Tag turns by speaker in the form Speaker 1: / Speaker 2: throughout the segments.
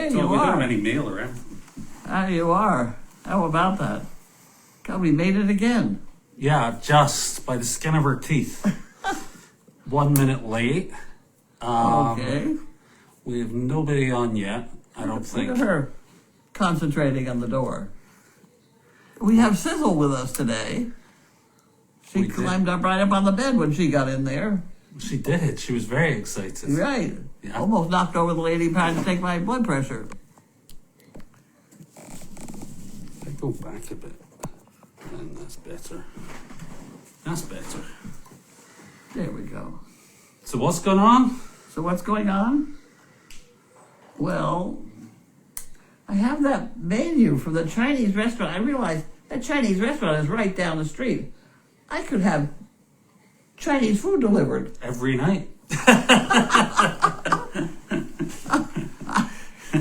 Speaker 1: There
Speaker 2: So
Speaker 1: you
Speaker 2: we don't have
Speaker 1: are.
Speaker 2: any mail around.
Speaker 1: There you are. How about that? God, we made it again.
Speaker 2: Yeah, just by the skin of her teeth. 1 minute late.
Speaker 1: Okay.
Speaker 2: We have nobody on yet, I don't
Speaker 1: Look
Speaker 2: think.
Speaker 1: at her concentrating on the door. We have Sizzle with us today. She
Speaker 2: We did.
Speaker 1: climbed up right up on the bed when she got in there.
Speaker 2: She did. She was very excited.
Speaker 1: Right.
Speaker 2: Yeah.
Speaker 1: Almost knocked over the lady trying to take my blood pressure.
Speaker 2: I go back a bit. And that's better. That's better.
Speaker 1: There we go.
Speaker 2: So what's going on?
Speaker 1: So what's going on? Well, I have that menu from the Chinese restaurant. I realized that Chinese restaurant is right down the street. I could have Chinese food delivered.
Speaker 2: Every night.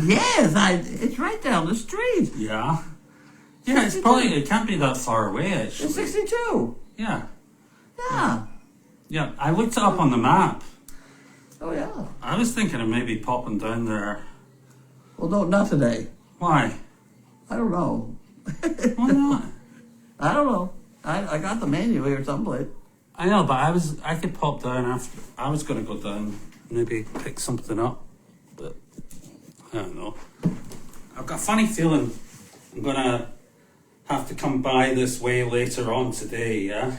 Speaker 1: Yes, it's right down the street.
Speaker 2: Yeah. Yeah, it's probably, it can't be that far away actually.
Speaker 1: It's 62.
Speaker 2: Yeah.
Speaker 1: Yeah.
Speaker 2: Yeah, I looked it up on the map.
Speaker 1: Oh, yeah.
Speaker 2: I was thinking of maybe popping down there.
Speaker 1: Well, no, not today.
Speaker 2: Why?
Speaker 1: I don't know.
Speaker 2: Why not?
Speaker 1: I don't know. I got the menu here someplace.
Speaker 2: I know, but I could pop down after. I was going to go down, maybe pick something up, but I don't know. I've got a funny feeling I'm going to have to come by this way later on today, yeah?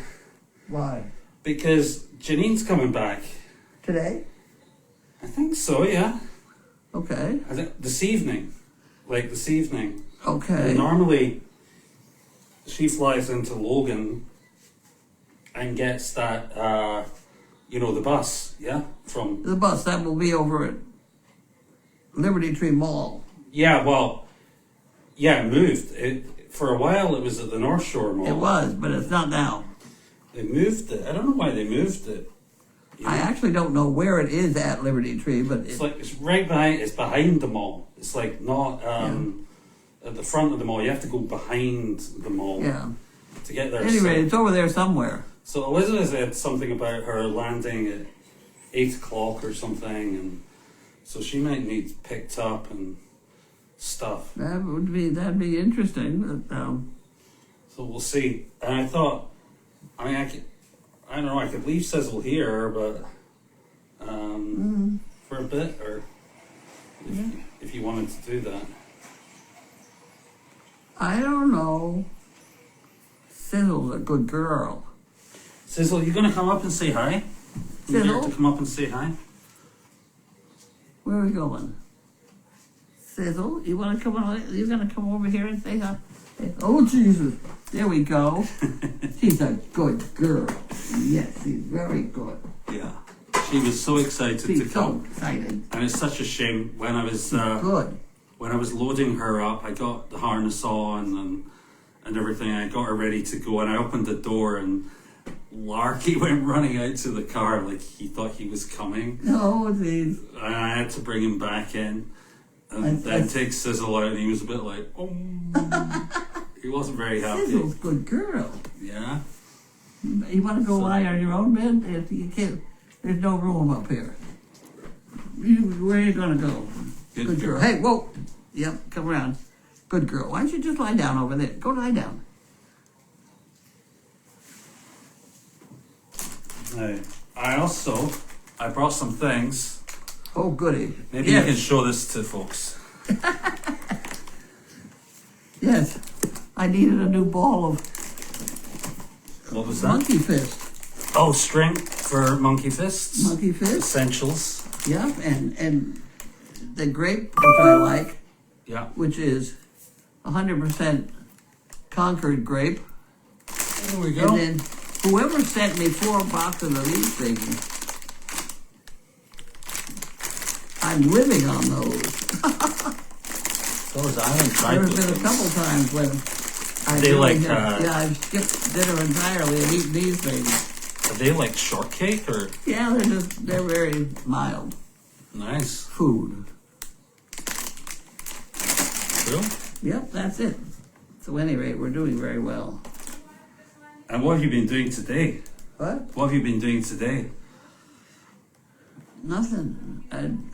Speaker 1: Why?
Speaker 2: Because Janine's coming back.
Speaker 1: Today?
Speaker 2: I think so, yeah.
Speaker 1: Okay.
Speaker 2: I think this evening. Like this evening.
Speaker 1: Okay.
Speaker 2: And normally, she flies into Logan and gets that, the bus, yeah? From...
Speaker 1: The bus, that will be over at Liberty Tree Mall.
Speaker 2: Yeah, well, yeah, it moved. For a while, it was at the North Shore Mall.
Speaker 1: It was, but it's not now.
Speaker 2: They moved it. I don't know why they moved it.
Speaker 1: I actually don't know where it is at Liberty Tree, but
Speaker 2: It's like, it's right behind, it's behind the mall. It's like not at the front of the mall. You have to go behind the mall to get there.
Speaker 1: Anyway, it's over there somewhere.
Speaker 2: So Elizabeth said something about her landing at 8 o'clock or something, and so she might need picked up and stuff.
Speaker 1: That'd be interesting.
Speaker 2: So we'll see. And I thought, I don't know, I could leave Sizzle here, but for a bit, or if you wanted to do that.
Speaker 1: I don't know. Sizzle's a good girl.
Speaker 2: Sizzle, you gonna come up and say hi? You
Speaker 1: Sizzle?
Speaker 2: dare to come up and say hi?
Speaker 1: Where are we going? Sizzle, you want to come on? You gonna come over here and say hi? Oh Jesus! There we go. She's a good girl. Yes, she's very good.
Speaker 2: Yeah. She was so excited
Speaker 1: She's
Speaker 2: to
Speaker 1: so
Speaker 2: come.
Speaker 1: excited.
Speaker 2: And it's such a shame when I was
Speaker 1: Good.
Speaker 2: when I was loading her up, I got the harness on and everything. I got her ready to go, and I opened the door, and Larky went running out to the car like he thought he was coming.
Speaker 1: No, she's.
Speaker 2: And I had to bring him back in, and then take Sizzle out, and he was a bit like, oh. He wasn't very happy.
Speaker 1: Sizzle's a good girl.
Speaker 2: Yeah.
Speaker 1: You want to go lie on your own bed? If you can't, there's no room up here. Where are you gonna go? Good girl. Hey, whoa. Yep, come around. Good girl. Why don't you just lie down over there? Go lie down.
Speaker 2: I brought some things.
Speaker 1: Oh, goody.
Speaker 2: Maybe you can show this to folks.
Speaker 1: Yes. I needed a new ball of
Speaker 2: What was that?
Speaker 1: monkey fist.
Speaker 2: Oh, strength for monkey fists.
Speaker 1: Monkey fist.
Speaker 2: Essentials.
Speaker 1: Yep, and the grape, which I like,
Speaker 2: Yeah.
Speaker 1: which is 100% Concord grape.
Speaker 2: There we
Speaker 1: And then whoever sent me 4 boxes of these things, I'm living on those.
Speaker 2: Those I haven't tried
Speaker 1: There's
Speaker 2: those
Speaker 1: been a
Speaker 2: things.
Speaker 1: couple times when
Speaker 2: They like,
Speaker 1: I've skipped dinner entirely and eaten these things.
Speaker 2: Are they like shortcake or?
Speaker 1: Yeah, they're very mild
Speaker 2: Nice.
Speaker 1: food.
Speaker 2: Cool.
Speaker 1: Yep, that's it. So at any rate, we're doing very well.
Speaker 2: And what have you been doing today?
Speaker 1: What?
Speaker 2: What have you been doing today?
Speaker 1: Nothing.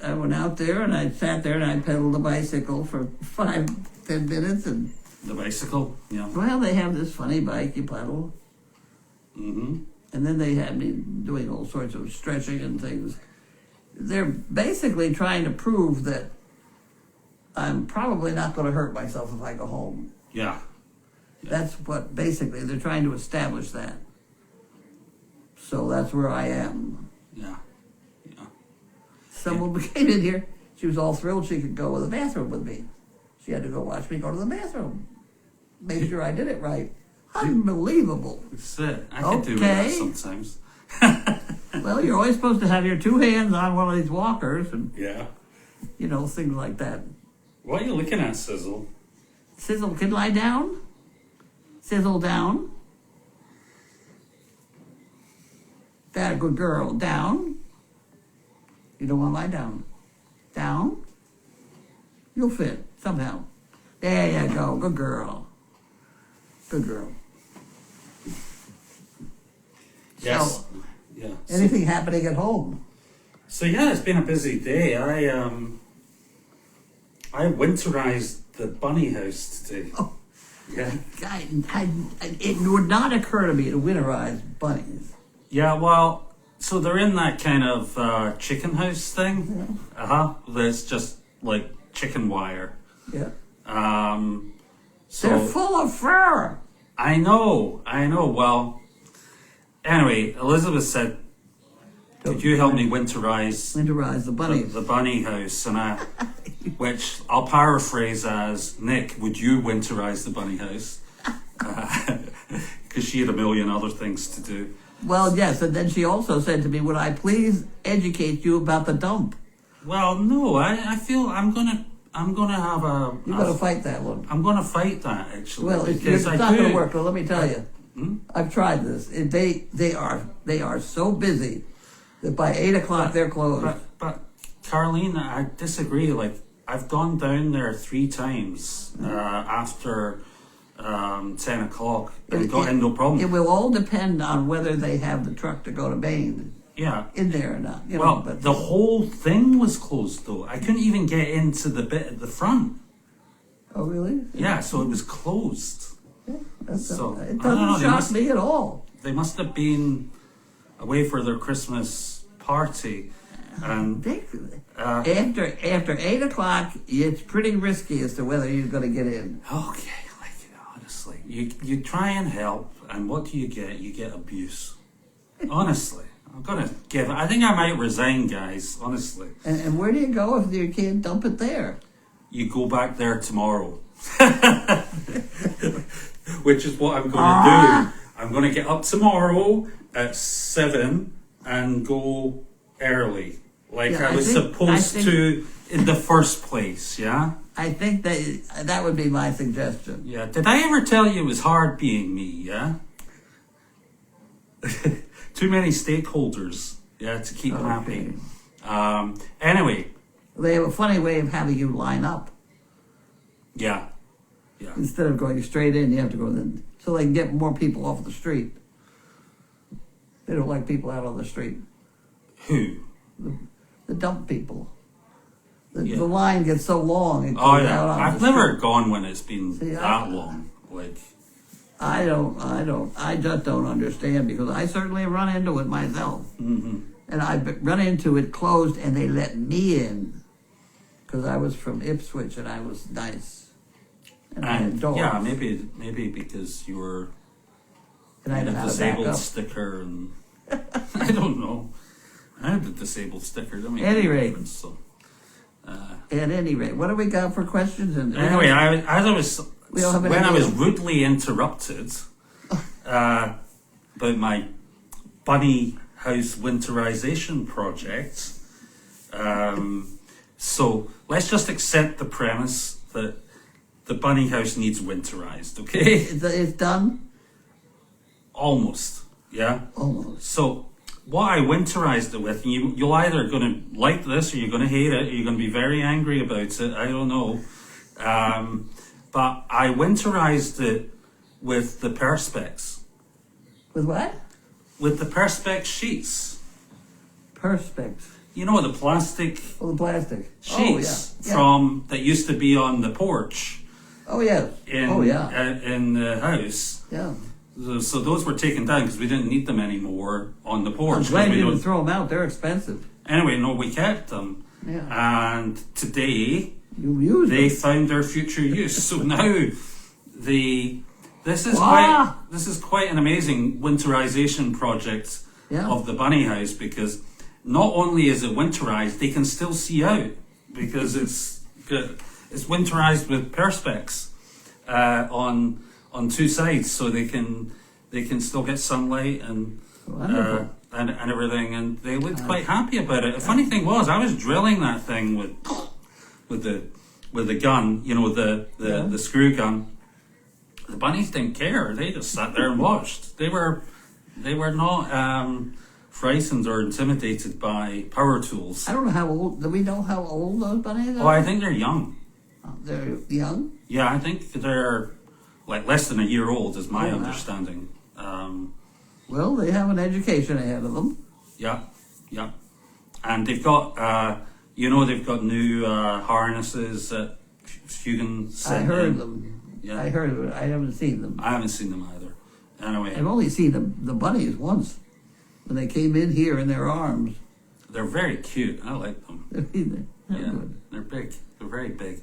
Speaker 1: I went out there and I sat there and I pedaled the bicycle for 5-10 minutes and.
Speaker 2: The bicycle, yeah.
Speaker 1: Well, they have this funny bike you pedal.
Speaker 2: Mm-hmm.
Speaker 1: And then they had me doing all sorts of stretching and things. They're basically trying to prove that I'm probably not going to hurt myself if I go home.
Speaker 2: Yeah.
Speaker 1: That's what basically they're trying to establish that. So that's where I am.
Speaker 2: Yeah.
Speaker 1: Someone came in here. She was all thrilled she could go to the bathroom with me. She had to go watch me go to the bathroom. Make sure I did it right. Unbelievable.
Speaker 2: That's it. I can do that sometimes.
Speaker 1: Well, you're always supposed to have your 2 hands on one of these walkers and,
Speaker 2: Yeah.
Speaker 1: things like that.
Speaker 2: What are you looking at, Sizzle?
Speaker 1: Sizzle, can lie down? Sizzle down. That good girl. Down. You don't want to lie down. Down. You'll fit somehow. There you go. Good girl. Good girl.
Speaker 2: Yes.
Speaker 1: So,
Speaker 2: Yeah.
Speaker 1: anything happening at home?
Speaker 2: So yeah, it's been a busy day. I winterized the bunny house today.
Speaker 1: Oh.
Speaker 2: Yeah.
Speaker 1: It would not occur to me to winterize bunnies.
Speaker 2: Yeah, well, so they're in that kind of chicken house thing.
Speaker 1: Yeah.
Speaker 2: That's just like chicken wire.
Speaker 1: Yeah.
Speaker 2: So
Speaker 1: They're full of fur.
Speaker 2: I know. Well, anyway, Elizabeth said, "Could you help me winterize
Speaker 1: the bunnies?"
Speaker 2: the bunny house?" And which I'll paraphrase as, "Nick, would you winterize the bunny house?" Because she had a million other things to do.
Speaker 1: Well, yes, and then she also said to me, "Would I please educate you about the dump?"
Speaker 2: Well, no, I feel I'm gonna have a.
Speaker 1: You got to fight that one.
Speaker 2: I'm gonna fight that actually.
Speaker 1: Well, it's
Speaker 2: because
Speaker 1: not going to work. But let me tell you, I've tried this. They are so busy that by 8 o'clock they're closed.
Speaker 2: But Carlene, I disagree. Like I've gone down there 3 times after 10 o'clock and got in no problem.
Speaker 1: It will all depend on whether they have the truck to go to Maine.
Speaker 2: Yeah.
Speaker 1: In there or not.
Speaker 2: Well,
Speaker 1: but
Speaker 2: the whole thing was closed though. I couldn't even get into the bit at the front.
Speaker 1: Oh, really?
Speaker 2: Yeah, so it was closed.
Speaker 1: Yeah,
Speaker 2: So,
Speaker 1: it
Speaker 2: I don't
Speaker 1: doesn't
Speaker 2: know,
Speaker 1: shock me at all.
Speaker 2: They must have been away for their Christmas party. And
Speaker 1: After 8 o'clock, it's pretty risky as to whether you're going to get in.
Speaker 2: okay, honestly, you try and help, and what do you get? You get abuse. Honestly, I'm gonna give. I think I might resign, guys. Honestly.
Speaker 1: And where do you go if you can't dump it there?
Speaker 2: You go back there tomorrow. Which is what I'm going to do. I'm going to get up tomorrow at 7 and go early, like
Speaker 1: Yeah,
Speaker 2: I was supposed to in the first place. Yeah.
Speaker 1: I think that would be my suggestion.
Speaker 2: Yeah. Did I ever tell you it was hard being me? Yeah. Too many stakeholders. Yeah, to keep happy. Anyway.
Speaker 1: They have a funny way of having you line up.
Speaker 2: Yeah. Yeah.
Speaker 1: Instead of going straight in, you have to go in, so they can get more people off the street. They don't like people out on the street.
Speaker 2: Who?
Speaker 1: The dump people. The line gets so long. It goes
Speaker 2: Oh yeah.
Speaker 1: out on
Speaker 2: I've
Speaker 1: the
Speaker 2: never
Speaker 1: street.
Speaker 2: gone when it's been
Speaker 1: See,
Speaker 2: that long. Like.
Speaker 1: I just don't understand, because I certainly have run into it myself.
Speaker 2: Mm-hmm.
Speaker 1: And I've run into it closed and they let me in, because I was from Ipswich and I was nice. And I had dogs.
Speaker 2: Yeah, maybe because you were
Speaker 1: And I
Speaker 2: had
Speaker 1: had
Speaker 2: a
Speaker 1: how to back
Speaker 2: disabled
Speaker 1: up.
Speaker 2: sticker, and I don't know. I had a disabled sticker. Don't make
Speaker 1: Any
Speaker 2: any
Speaker 1: rate.
Speaker 2: difference, so.
Speaker 1: At any rate, what do we got for questions? And
Speaker 2: Anyway, I was
Speaker 1: idea.
Speaker 2: rudely interrupted about my bunny house winterization project. So let's just accept the premise that the bunny house needs winterized, okay?
Speaker 1: It's done?
Speaker 2: Almost, yeah?
Speaker 1: Almost.
Speaker 2: So what I winterized it with, and you're either going to like this or you're going to hate it, or you're going to be very angry about it, I don't know. But I winterized it with the Perspex.
Speaker 1: With what?
Speaker 2: With the Perspex sheets.
Speaker 1: Perspex.
Speaker 2: you know the plastic
Speaker 1: Oh, the plastic.
Speaker 2: sheets
Speaker 1: Oh, yeah.
Speaker 2: from that used to be on the porch
Speaker 1: Oh, yeah.
Speaker 2: in in the house.
Speaker 1: Yeah.
Speaker 2: So those were taken down because we didn't need them anymore on the porch.
Speaker 1: I'm
Speaker 2: 'cause
Speaker 1: glad
Speaker 2: we
Speaker 1: you
Speaker 2: don't-
Speaker 1: didn't throw them out. They're expensive.
Speaker 2: Anyway, no, we kept them.
Speaker 1: Yeah.
Speaker 2: And today
Speaker 1: You use
Speaker 2: they
Speaker 1: them.
Speaker 2: found their future use. So now this is
Speaker 1: Ah!
Speaker 2: quite an amazing winterization project
Speaker 1: Yeah.
Speaker 2: of the bunny house, because not only is it winterized, they can still see out because it's winterized with perspex on two sides, so they can still get sunlight and
Speaker 1: Wonderful.
Speaker 2: and everything, and they looked quite happy about it. The funny thing was, I was drilling that thing with the gun, you know, the screw gun. The bunnies didn't care; they just sat there and watched. They were not frightened or intimidated by power tools.
Speaker 1: I don't know how old. Do we know how old those bunnies are?
Speaker 2: Oh, I think they're young.
Speaker 1: They're young.
Speaker 2: Yeah, I think they're like less than a year old, is my
Speaker 1: Oh, wow.
Speaker 2: understanding.
Speaker 1: Well, they have an education ahead of them.
Speaker 2: Yeah, and they've got they've got new harnesses that Fugan
Speaker 1: I
Speaker 2: sent
Speaker 1: heard
Speaker 2: in.
Speaker 1: them.
Speaker 2: Yeah.
Speaker 1: I heard of it. I haven't seen them.
Speaker 2: I haven't seen them either. Anyway,
Speaker 1: I've only seen the bunnies once when they came in here in their arms.
Speaker 2: they're very cute. I like them.
Speaker 1: They're
Speaker 2: Yeah,
Speaker 1: good.
Speaker 2: they're big. They're very big.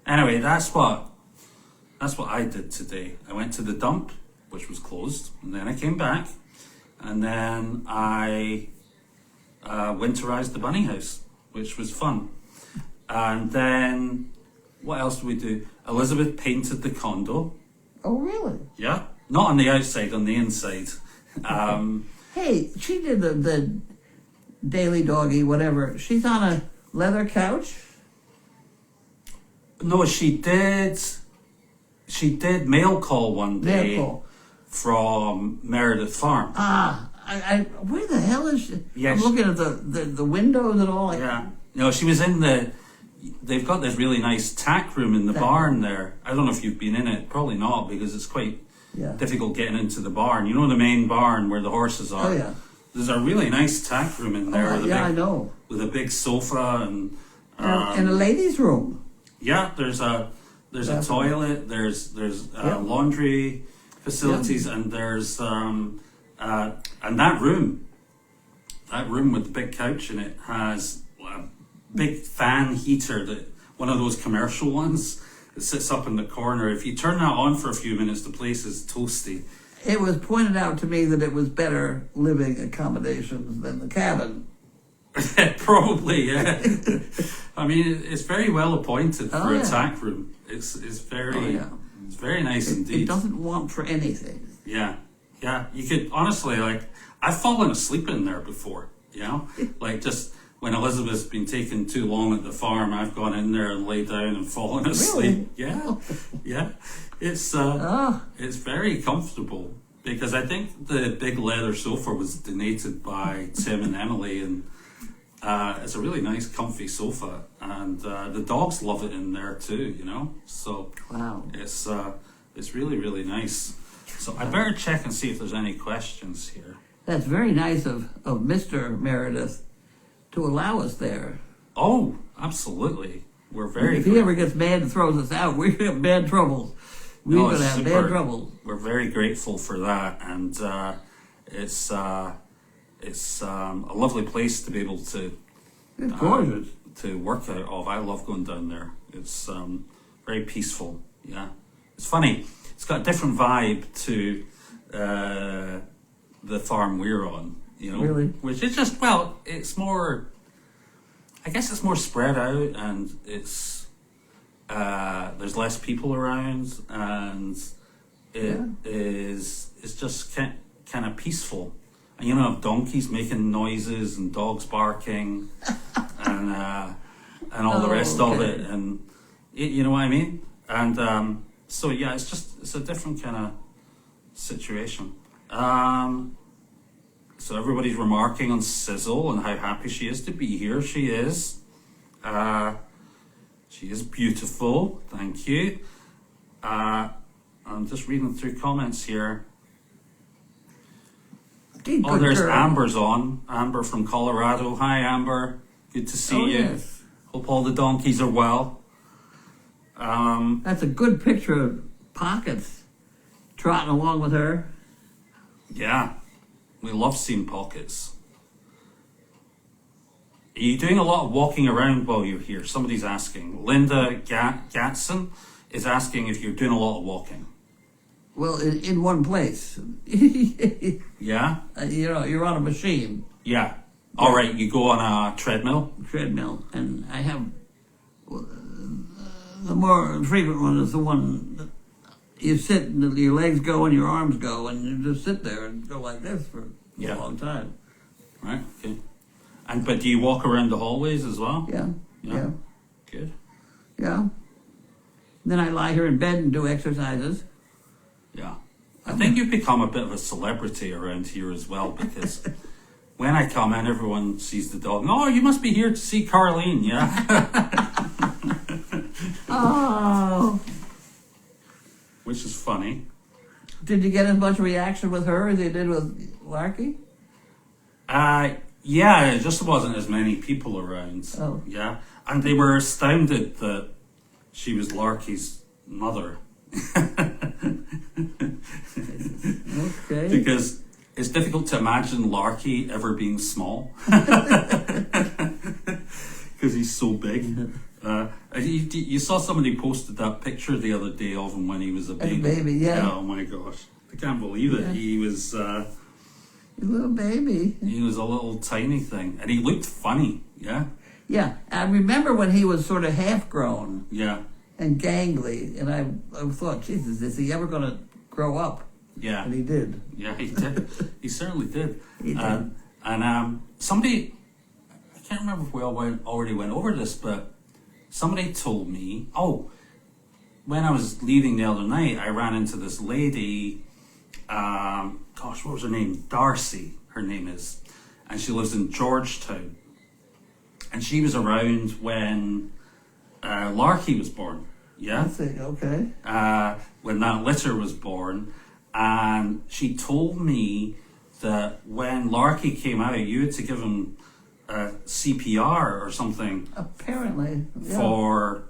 Speaker 2: Anyway, that's what I did today. I went to the dump, which was closed, and then I came back, and then I winterized the bunny house, which was fun. And then what else did we do? Elizabeth painted the condo.
Speaker 1: Oh, really?
Speaker 2: Yeah, not on the outside, on the inside.
Speaker 1: Hey, she did the daily doggy, whatever. She's on a leather couch.
Speaker 2: No, she did. She did mail call one day
Speaker 1: Mail call.
Speaker 2: from Meredith Farm.
Speaker 1: Where the hell is she?
Speaker 2: Yeah,
Speaker 1: I'm looking at the windows and all.
Speaker 2: Yeah. No, she was in they've got this really nice tack room in the
Speaker 1: Tack
Speaker 2: barn there. I don't know if you've been in it. Probably not, because it's quite
Speaker 1: Yeah.
Speaker 2: difficult getting into the barn. You know the main barn where the horses are?
Speaker 1: Oh, yeah.
Speaker 2: There's a really nice tack room in there
Speaker 1: I know.
Speaker 2: with a big sofa and
Speaker 1: And a ladies' room.
Speaker 2: yeah, there's a
Speaker 1: Bathroom.
Speaker 2: toilet, there's
Speaker 1: Yeah.
Speaker 2: laundry facilities, and there's and that room with the big couch in it has a big fan heater, that one of those commercial ones that sits up in the corner. If you turn that on for a few minutes, the place is toasty.
Speaker 1: It was pointed out to me that it was better living accommodations than the cabin.
Speaker 2: Probably, yeah. I mean, it's very well appointed for a
Speaker 1: yeah.
Speaker 2: tack room. It's very it's very nice indeed.
Speaker 1: It doesn't want for anything.
Speaker 2: Yeah. You could honestly, like, I've fallen asleep in there before, you know? Like, just when Elizabeth's been taking too long at the farm, I've gone in there and laid down and fallen asleep.
Speaker 1: Really?
Speaker 2: Yeah. It's
Speaker 1: Ah.
Speaker 2: it's very comfortable, because I think the big leather sofa was donated by Tim and Emily, and it's a really nice, comfy sofa, and the dogs love it in there too, you know? So
Speaker 1: Wow.
Speaker 2: it's really, really nice. So I better check and see if there's any questions here.
Speaker 1: That's very nice of Mr. Meredith to allow us there.
Speaker 2: Oh, absolutely. We're very
Speaker 1: If he ever gets mad and throws us out, we're going to have bad trouble. We're
Speaker 2: No,
Speaker 1: going to
Speaker 2: it's
Speaker 1: have
Speaker 2: super.
Speaker 1: bad trouble.
Speaker 2: We're very grateful for that, and it's a lovely place to be able to
Speaker 1: It's gorgeous.
Speaker 2: to work out of. I love going down there. It's very peaceful. Yeah, it's funny. It's got a different vibe to the farm we're on. You know,
Speaker 1: Really?
Speaker 2: which is just it's more. I guess it's more spread out, and it's there's less people around, and it's just kind of peaceful. And you don't have donkeys making noises and dogs barking and all the rest of it, and you know what I mean. And so yeah, it's a different kind of situation. So everybody's remarking on Sizzle and how happy she is to be here. She is. She is beautiful. Thank you. I'm just reading through comments here.
Speaker 1: Good
Speaker 2: Oh, there's
Speaker 1: girl.
Speaker 2: Amber's on. Amber from Colorado. Hi, Amber. Good to see
Speaker 1: Oh,
Speaker 2: you.
Speaker 1: yes.
Speaker 2: Hope all the donkeys are well.
Speaker 1: That's a good picture of Pockets trotting along with her.
Speaker 2: Yeah, we love seeing Pockets. Are you doing a lot of walking around while you're here? Somebody's asking. Linda Gatson is asking if you're doing a lot of walking.
Speaker 1: Well, in one place.
Speaker 2: Yeah?
Speaker 1: You're on a machine.
Speaker 2: Yeah. All right, you go on a treadmill?
Speaker 1: Treadmill. And I have... The more frequent one is the one that you sit and your legs go and your arms go and you just sit there and go like this for a long time.
Speaker 2: Right, okay. But do you walk around the hallways as well?
Speaker 1: Yeah.
Speaker 2: Good.
Speaker 1: Yeah. Then I lie here in bed and do exercises.
Speaker 2: Yeah. I think you've become a bit of a celebrity around here as well, because when I come in, everyone sees the dog. Oh, you must be here to see Carlene, yeah?
Speaker 1: Oh.
Speaker 2: Which is funny.
Speaker 1: Did you get as much reaction with her as you did with Larky?
Speaker 2: Yeah, it just wasn't as many people around.
Speaker 1: Oh.
Speaker 2: Yeah. And they were astounded that she was Larky's mother.
Speaker 1: Okay.
Speaker 2: Because it's difficult to imagine Larky ever being small. Because he's so big. You saw somebody posted that picture the other day of him when he was a baby.
Speaker 1: A baby, yeah.
Speaker 2: Oh my gosh. I can't believe it.
Speaker 1: Yeah.
Speaker 2: He was...
Speaker 1: A little baby.
Speaker 2: He was a little tiny thing. And he looked funny. Yeah?
Speaker 1: Yeah. I remember when he was sort of half-grown
Speaker 2: Yeah.
Speaker 1: and gangly, and I thought, Jesus, is he ever going to grow up?
Speaker 2: Yeah.
Speaker 1: And he did.
Speaker 2: Yeah, he did. He certainly did.
Speaker 1: He did.
Speaker 2: Somebody, I can't remember if we already went over this, but somebody told me, when I was leaving the other night, I ran into this lady, what was her name? Darcy, her name is. And she lives in Georgetown. And she was around when Larky was born. Yeah?
Speaker 1: I see, okay.
Speaker 2: When that litter was born. And she told me that when Larky came out, you had to give him CPR or something.
Speaker 1: Apparently, yeah.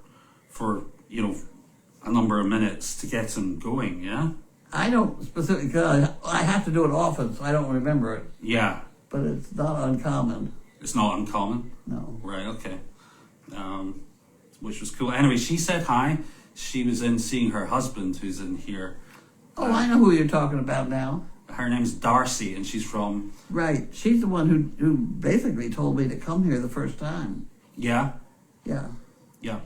Speaker 2: For a number of minutes to get him going, yeah?
Speaker 1: I don't specifically, because I have to do it often, so I don't remember it.
Speaker 2: Yeah.
Speaker 1: But it's not uncommon.
Speaker 2: It's not uncommon?
Speaker 1: No.
Speaker 2: Right, okay. Which was cool. Anyway, she said hi. She was in seeing her husband, who's in here.
Speaker 1: Oh, I know who you're talking about now.
Speaker 2: Her name's Darcy, and she's from...
Speaker 1: Right. She's the one who basically told me to come here the first time.
Speaker 2: Yeah?
Speaker 1: Yeah.
Speaker 2: Yeah.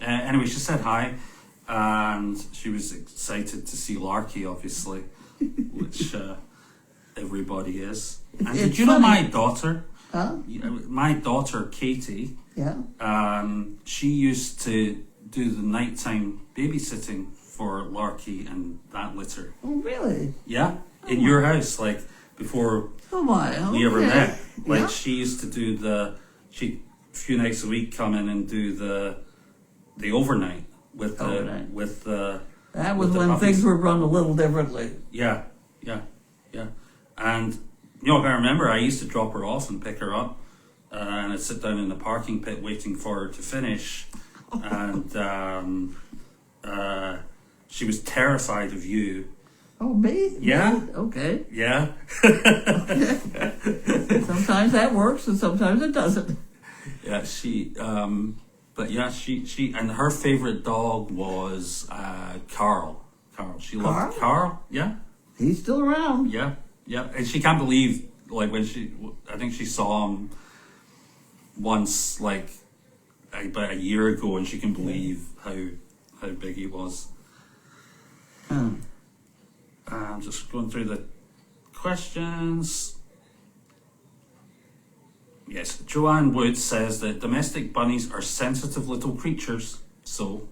Speaker 2: Anyway, she said hi, and she was excited to see Larky, obviously, which everybody is. And
Speaker 1: It's
Speaker 2: did you know
Speaker 1: funny.
Speaker 2: my daughter?
Speaker 1: Huh?
Speaker 2: My daughter, Katie,
Speaker 1: Yeah.
Speaker 2: she used to do the nighttime babysitting for Larky and that litter.
Speaker 1: Oh, really?
Speaker 2: Yeah? In your house, like, before
Speaker 1: Oh, my. Okay.
Speaker 2: we ever met. Like,
Speaker 1: Yeah.
Speaker 2: she used to do a few nights a week come in and do the overnight with the
Speaker 1: Overnight. That
Speaker 2: with
Speaker 1: was
Speaker 2: the
Speaker 1: when
Speaker 2: puppies.
Speaker 1: things were run a little differently.
Speaker 2: Yeah. And if I remember, I used to drop her off and pick her up, and I'd sit down in the parking pit waiting for her to finish, and she was terrified of you.
Speaker 1: Oh, me?
Speaker 2: Yeah.
Speaker 1: Me? Okay.
Speaker 2: Yeah.
Speaker 1: Sometimes that works and sometimes it doesn't.
Speaker 2: Yeah, but yeah, she and her favorite dog was Carl. She loved Carl. Yeah.
Speaker 1: He's still around.
Speaker 2: Yeah, and she can't believe, like, I think she saw him once, like, about a year ago, and she can believe how big he was. I'm just going through the questions. Yes, Joanne Wood says that domestic bunnies are sensitive little creatures, so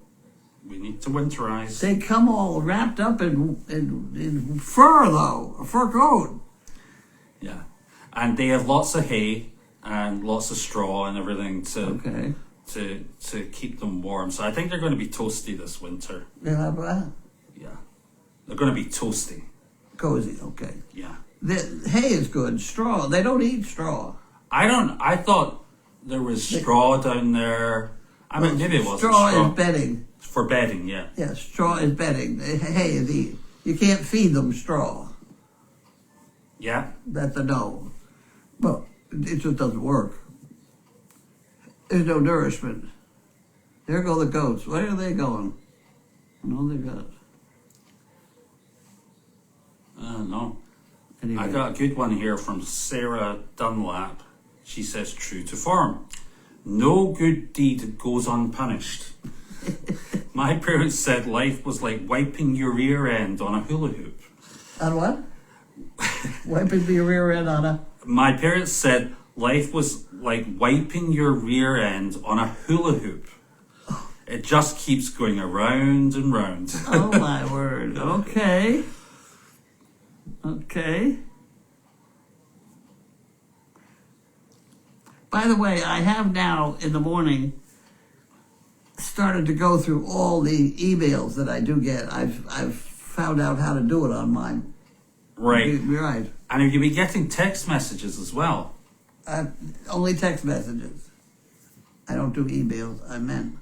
Speaker 2: we need to winterize.
Speaker 1: They come all wrapped up in fur, though, a fur coat.
Speaker 2: Yeah, and they have lots of hay and lots of straw and everything to keep them warm. So I think they're going to be toasty this winter.
Speaker 1: Yeah, but
Speaker 2: Yeah, they're going to be toasty.
Speaker 1: cozy. Okay.
Speaker 2: Yeah.
Speaker 1: The hay is good. Straw. They don't eat straw.
Speaker 2: I thought there was straw down there. I mean, maybe it wasn't
Speaker 1: straw.
Speaker 2: straw.
Speaker 1: Is bedding.
Speaker 2: For bedding, yeah.
Speaker 1: Yeah, straw is bedding. Hey, you can't feed them straw.
Speaker 2: Yeah.
Speaker 1: That's a no. But it just doesn't work. There's no nourishment. There go the goats. Where are they going? No, they got.
Speaker 2: No.
Speaker 1: Anyway.
Speaker 2: I got a good one here from Sarah Dunlap. She says, true to form. No good deed goes unpunished. My parents said life was like wiping your rear end on a hula hoop.
Speaker 1: On what? Wiping your rear end on a...
Speaker 2: My parents said life was like wiping your rear end on a hula hoop. It just keeps going around and round.
Speaker 1: Oh my word. Okay. Okay. By the way, I have now in the morning started to go through all the emails that I do get. I've found out how to do it on mine.
Speaker 2: Right.
Speaker 1: You're right.
Speaker 2: And have you been getting text messages as well?
Speaker 1: Only text messages. I don't do emails. I meant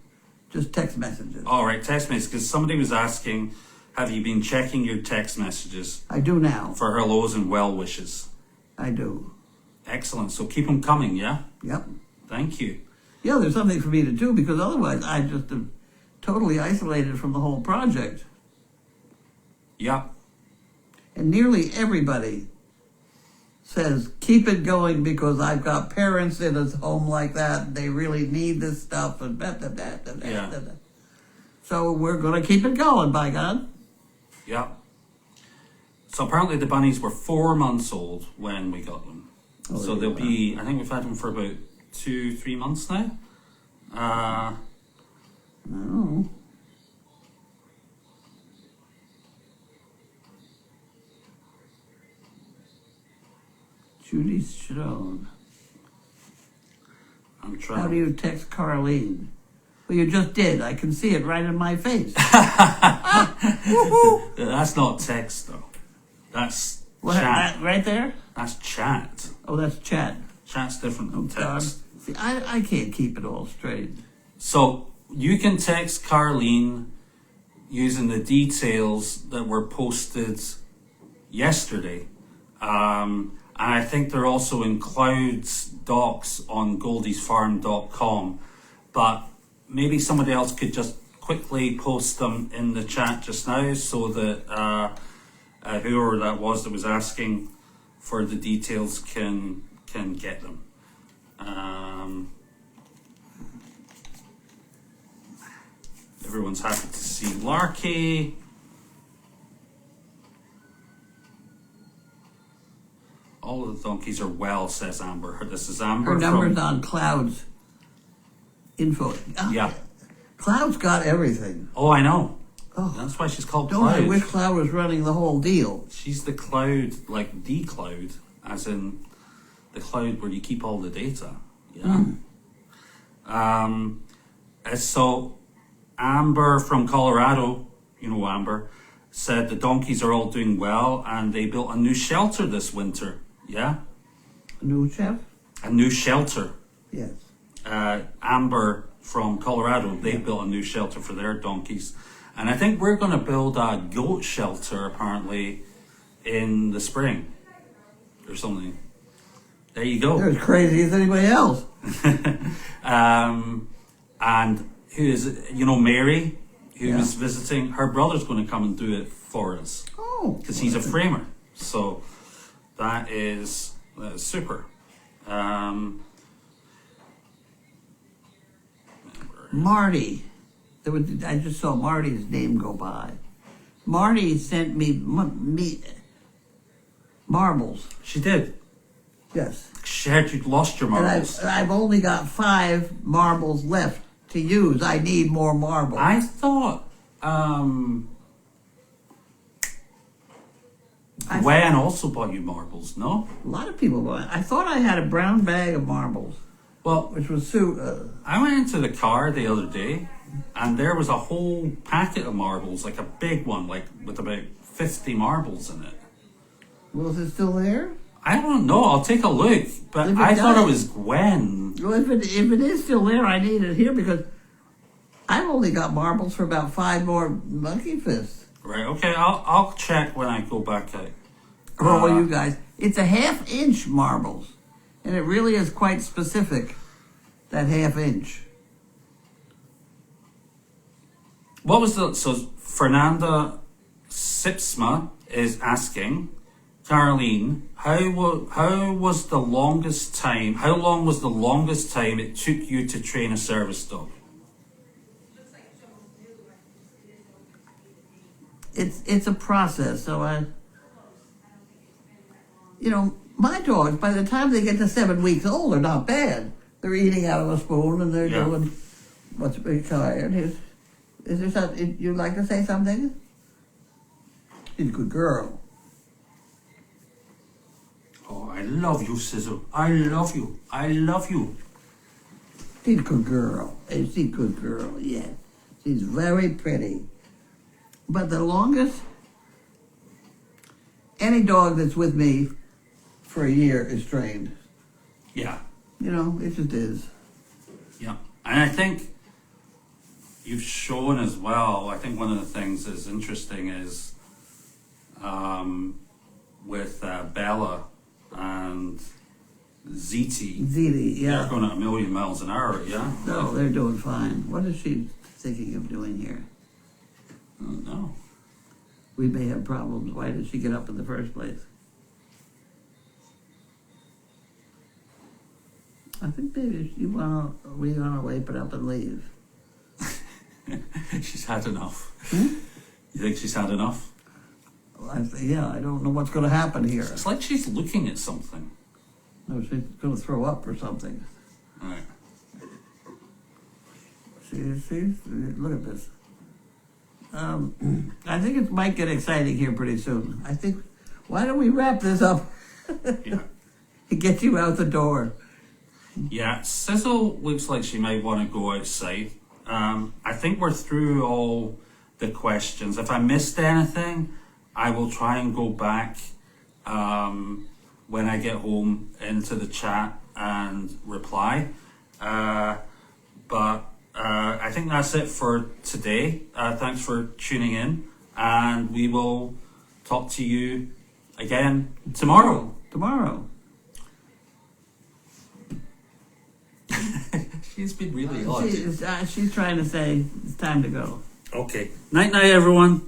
Speaker 1: just text messages.
Speaker 2: All right, text messages. Because somebody was asking, have you been checking your text messages
Speaker 1: I do now.
Speaker 2: for hellos and well wishes?
Speaker 1: I do.
Speaker 2: Excellent. So keep them coming, yeah?
Speaker 1: Yep.
Speaker 2: Thank you.
Speaker 1: Yeah, there's something for me to do because otherwise I just am totally isolated from the whole project.
Speaker 2: Yeah.
Speaker 1: And nearly everybody says, keep it going because I've got parents in a home like that. They really need this stuff. And
Speaker 2: Yeah.
Speaker 1: So we're going to keep it going, by God.
Speaker 2: Yeah. So apparently the bunnies were 4 months old when we got them.
Speaker 1: Oh,
Speaker 2: So they'll be, I think we've had them for about 2-3 months now.
Speaker 1: Oh. Judy's shown.
Speaker 2: I'm trying.
Speaker 1: How do you text Carlene? Well, you just did. I can see it right in my face.
Speaker 2: That's not text though. That's
Speaker 1: What,
Speaker 2: chat.
Speaker 1: that right there?
Speaker 2: That's chat.
Speaker 1: Oh, that's chat.
Speaker 2: Chat's different from
Speaker 1: God.
Speaker 2: text.
Speaker 1: See, I can't keep it all straight.
Speaker 2: So you can text Carlene using the details that were posted yesterday. And I think they're also in Clouds docs on goldysfarm.com. But maybe somebody else could just quickly post them in the chat just now so that whoever that was asking for the details can get them. Everyone's happy to see Larky. All of the donkeys are well, says Amber. This is Amber.
Speaker 1: Her number's on Cloud's info.
Speaker 2: Yeah.
Speaker 1: Cloud's got everything.
Speaker 2: Oh, I know.
Speaker 1: Oh,
Speaker 2: That's why she's called
Speaker 1: don't
Speaker 2: Cloud.
Speaker 1: I wish Cloud was running the whole deal.
Speaker 2: She's the cloud, like the cloud, as in the cloud where you keep all the data. Yeah. So Amber from Colorado, you know Amber, said the donkeys are all doing well and they built a new shelter this winter. Yeah?
Speaker 1: A new chef?
Speaker 2: A new shelter.
Speaker 1: Yes.
Speaker 2: Amber from Colorado, they built a new shelter for their donkeys. And I think we're going to build a goat shelter apparently in the spring or something. There you go.
Speaker 1: They're as crazy as anybody else.
Speaker 2: And who is it? You know, Mary, who is visiting, her brother's going to come and do it for us.
Speaker 1: Oh.
Speaker 2: Because he's a framer. So that is super.
Speaker 1: Marty. I just saw Marty's name go by. Marty sent me marbles.
Speaker 2: She did.
Speaker 1: Yes.
Speaker 2: She had you lost your marbles.
Speaker 1: And I've only got 5 marbles left to use. I need more marbles.
Speaker 2: I thought Gwen also bought you marbles, no?
Speaker 1: A lot of people buy. I thought I had a brown bag of marbles,
Speaker 2: Well,
Speaker 1: which was
Speaker 2: I went into the car the other day and there was a whole packet of marbles, like a big one, like with about 50 marbles in it.
Speaker 1: well, is it still there?
Speaker 2: I don't know. I'll take a look. But
Speaker 1: If it
Speaker 2: I thought it
Speaker 1: does-
Speaker 2: was Gwen.
Speaker 1: Well, if it is still there, I need it here because I've only got marbles for about 5 more monkey fists.
Speaker 2: Right. Okay. I'll check when I go back out.
Speaker 1: Oh, you guys. It's a 1/2 inch marbles. And it really is quite specific, that 1/2 inch.
Speaker 2: What was the so Fernanda Sipsma is asking, Carlene, how was the longest time? How long was the longest time it took you to train a service dog?
Speaker 1: It's a process. So my dogs, by the time they get to 7 weeks old, are not bad. They're eating out of a spoon and they're doing what's required. Is there something you'd like to say something? She's a good girl.
Speaker 2: Oh, I love you, Sizzle. I love you. I love you.
Speaker 1: She's a good girl. She's a good girl, yeah. She's very pretty. But the longest, any dog that's with me for a year is trained.
Speaker 2: Yeah.
Speaker 1: It just is.
Speaker 2: Yeah. And I think you've shown as well, I think one of the things that's interesting is with Bella and ZT.
Speaker 1: ZT, yeah.
Speaker 2: They're going at 1,000,000 miles an hour, yeah?
Speaker 1: No, they're doing fine. What is she thinking of doing here?
Speaker 2: I don't know.
Speaker 1: We may have problems. Why did she get up in the first place? I think maybe we want to wipe it up and leave.
Speaker 2: She's had enough.
Speaker 1: Hmm?
Speaker 2: You think she's had enough?
Speaker 1: Well, I don't know what's going to happen here.
Speaker 2: It's like she's looking at something.
Speaker 1: No, she's going to throw up or something.
Speaker 2: Right.
Speaker 1: See, look at this. I think it might get exciting here pretty soon. Why don't we wrap this up?
Speaker 2: Yeah.
Speaker 1: Get you out the door.
Speaker 2: Yeah, Sizzle looks like she might want to go outside. I think we're through all the questions. If I missed anything, I will try and go back when I get home into the chat and reply. But I think that's it for today. Thanks for tuning in, and we will talk to you again tomorrow.
Speaker 1: Tomorrow.
Speaker 2: She's been really odd.
Speaker 1: She's trying to say it's time to go.
Speaker 2: Okay. Night, night, everyone.